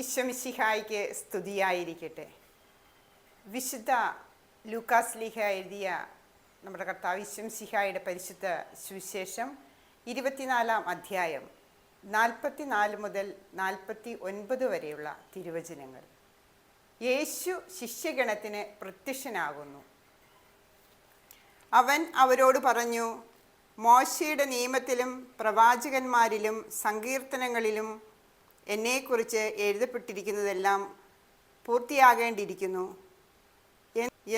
ഈശോ മിശിഹായ്ക്ക് സ്തുതിയായിരിക്കട്ടെ. വിശുദ്ധ ലൂക്കാസ് ലീഹ എഴുതിയ നമ്മുടെ കർത്താവ് ഈശോ മിശിഹായുടെ പരിശുദ്ധ സുവിശേഷം 24-ാം അധ്യായം 44 മുതൽ 49 വരെയുള്ള തിരുവചനങ്ങൾ. യേശു ശിഷ്യഗണത്തിന് പ്രത്യക്ഷനാകുന്നു. അവൻ അവരോട് പറഞ്ഞു, മോശയുടെ നിയമത്തിലും പ്രവാചകന്മാരിലും സങ്കീർത്തനങ്ങളിലും എന്നെക്കുറിച്ച് എഴുതപ്പെട്ടിരിക്കുന്നതെല്ലാം പൂർത്തിയാകേണ്ടിയിരിക്കുന്നു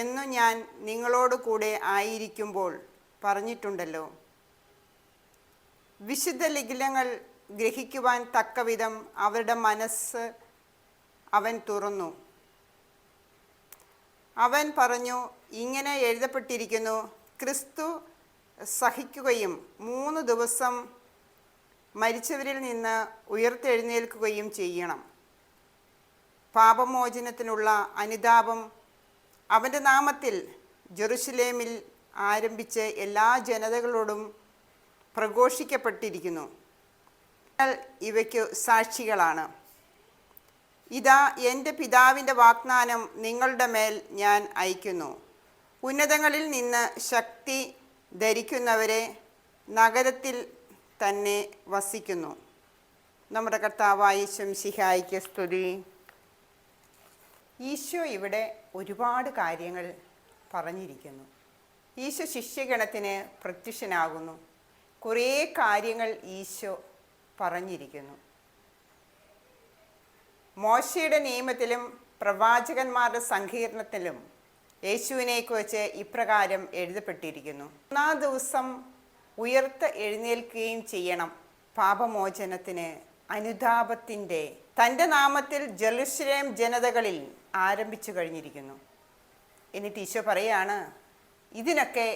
എന്നു ഞാൻ നിങ്ങളോട് കൂടെ ആയിരിക്കുമ്പോൾ പറഞ്ഞിട്ടുണ്ടല്ലോ. വിശുദ്ധ ലിഖിതങ്ങൾ ഗ്രഹിക്കുവാൻ തക്കവിധം അവരുടെ മനസ്സ് അവൻ തുറന്നു. അവൻ പറഞ്ഞു, ഇങ്ങനെ എഴുതപ്പെട്ടിരിക്കുന്നു, ക്രിസ്തു സഹിക്കുകയും 3 ദിവസം മരിച്ചവരിൽ നിന്ന് ഉയർത്തെഴുന്നേൽക്കുകയും ചെയ്യണം. പാപമോചനത്തിനുള്ള അനുതാപം അവൻ്റെ നാമത്തിൽ ജെറുസലേമിൽ ആരംഭിച്ച് എല്ലാ ജനതകളോടും പ്രഘോഷിക്കപ്പെട്ടിരിക്കുന്നു. ഇവയ്ക്കു സാക്ഷികളാണ്. ഇതാ, എൻ്റെ പിതാവിൻ്റെ വാഗ്ദാനം നിങ്ങളുടെ മേൽ ഞാൻ അയക്കുന്നു. ഉന്നതങ്ങളിൽ നിന്ന് ശക്തി ധരിക്കുന്നവരെ നഗരത്തിൽ തന്നെ വസിക്കുന്നു. നമ്മുടെ കർത്താവായ ഈശോ മിശിഹായ്ക്ക് സ്തുതി. ഈശോ ഇവിടെ ഒരുപാട് കാര്യങ്ങൾ പറഞ്ഞിരിക്കുന്നു. ഈശോ ശിഷ്യഗണത്തിന് പ്രത്യക്ഷനാകുന്നു. കുറേ കാര്യങ്ങൾ ഈശോ പറഞ്ഞിരിക്കുന്നു. മോശയുടെ നിയമത്തിലും പ്രവാചകന്മാരുടെ സങ്കീർത്തനത്തിലും യേശുവിനെക്കുറിച്ച് ഇപ്രകാരം എഴുതപ്പെട്ടിരിക്കുന്നു. 3-ാം ദിവസം എഴുന്നേൽക്കുകയും ചെയ്യണം. പാപമോചനത്തിന് അനുതാപത്തിൻ്റെ തൻ്റെ നാമത്തിൽ ജെറുസലേം ജനതകളിൽ ആരംഭിച്ചു കഴിഞ്ഞിരിക്കുന്നു. എന്നിട്ട് ഈശോ പറയാണ്, ഇതിനൊക്കെ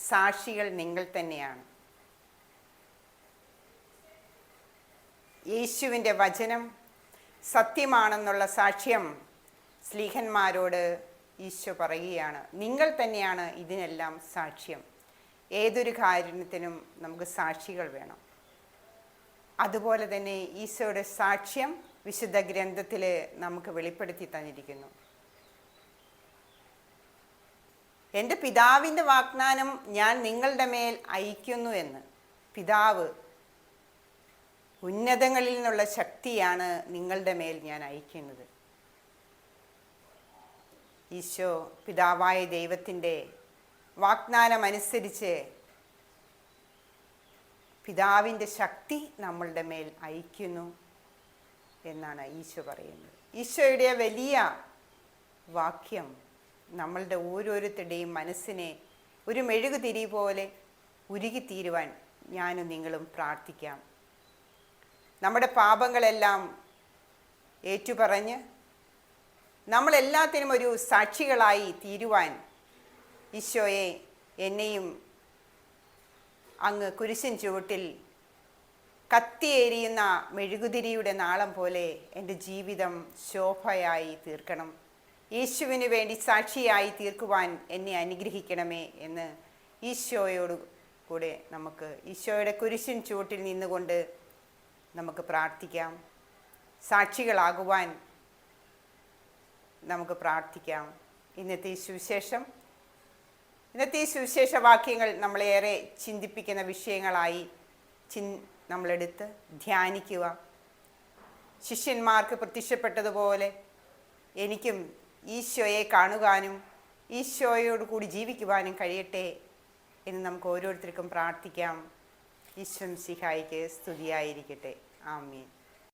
സാക്ഷികൾ നിങ്ങൾ തന്നെയാണ്. യേശുവിൻ്റെ വചനം സത്യമാണെന്നുള്ള സാക്ഷ്യം സ്ലീഹന്മാരോട് ഈശോ പറയുകയാണ്. നിങ്ങൾ തന്നെയാണ് ഇതിനെല്ലാം സാക്ഷ്യം. ഏതൊരു കാര്യത്തിനും നമുക്ക് സാക്ഷികൾ വേണം. അതുപോലെ തന്നെ ഈശോയുടെ സാക്ഷ്യം വിശുദ്ധ ഗ്രന്ഥത്തിൽ നമുക്ക് വെളിപ്പെടുത്തി തന്നിരിക്കുന്നു. എൻ്റെ പിതാവിൻ്റെ വാഗ്ദാനം ഞാൻ നിങ്ങളുടെ മേൽ അയക്കുന്നു എന്ന്. പിതാവ് ഉന്നതങ്ങളിൽ നിന്നുള്ള ശക്തിയാണ് നിങ്ങളുടെ മേൽ ഞാൻ അയക്കുന്നത്. ഈശോ പിതാവായ ദൈവത്തിൻ്റെ വാഗ്ദാനമനുസരിച്ച് പിതാവിൻ്റെ ശക്തി നമ്മളുടെ മേൽ അയക്കുന്നു എന്നാണ് ഈശോ പറയുന്നത്. ഈശോയുടെ വലിയ വാക്യം നമ്മളുടെ ഓരോരുത്തരുടെയും മനസ്സിനെ ഒരു മെഴുകുതിരി പോലെ ഉരുകിത്തീരുവാൻ ഞാനും നിങ്ങളും പ്രാർത്ഥിക്കാം. നമ്മുടെ പാപങ്ങളെല്ലാം ഏറ്റുപറഞ്ഞ് നമ്മളെല്ലാത്തിനും ഒരു സാക്ഷികളായി തീരുവാൻ ഈശോയെ, എന്നെയും അങ്ങ് കുരിശിൻ ചുവട്ടിൽ കത്തിയേരിയുന്ന മെഴുകുതിരിയുടെ നാളം പോലെ എൻ്റെ ജീവിതം ശോഭയായി തീർക്കണം. യേശുവിന് വേണ്ടി സാക്ഷിയായി തീർക്കുവാൻ എന്നെ അനുഗ്രഹിക്കണമേ എന്ന് ഈശോയോട് കൂടെ നമുക്ക് ഈശോയുടെ കുരിശിൻ ചുവട്ടിൽ നിന്നുകൊണ്ട് നമുക്ക് പ്രാർത്ഥിക്കാം. സാക്ഷികളാകുവാൻ നമുക്ക് പ്രാർത്ഥിക്കാം. ഇന്നത്തെ സുവിശേഷ വാക്യങ്ങൾ നമ്മളേറെ ചിന്തിപ്പിക്കുന്ന വിഷയങ്ങളായി നമ്മളെടുത്ത് ധ്യാനിക്കുക. ശിഷ്യന്മാർക്ക് പ്രത്യക്ഷപ്പെട്ടതുപോലെ എനിക്കും ഈശോയെ കാണുവാനും ഈശോയോട് കൂടി ജീവിക്കുവാനും കഴിയട്ടെ എന്ന് നമുക്ക് ഓരോരുത്തർക്കും പ്രാർത്ഥിക്കാം. ഈശോ മിശിഹായ്ക്ക് സ്തുതിയായിരിക്കട്ടെ. ആമേൻ.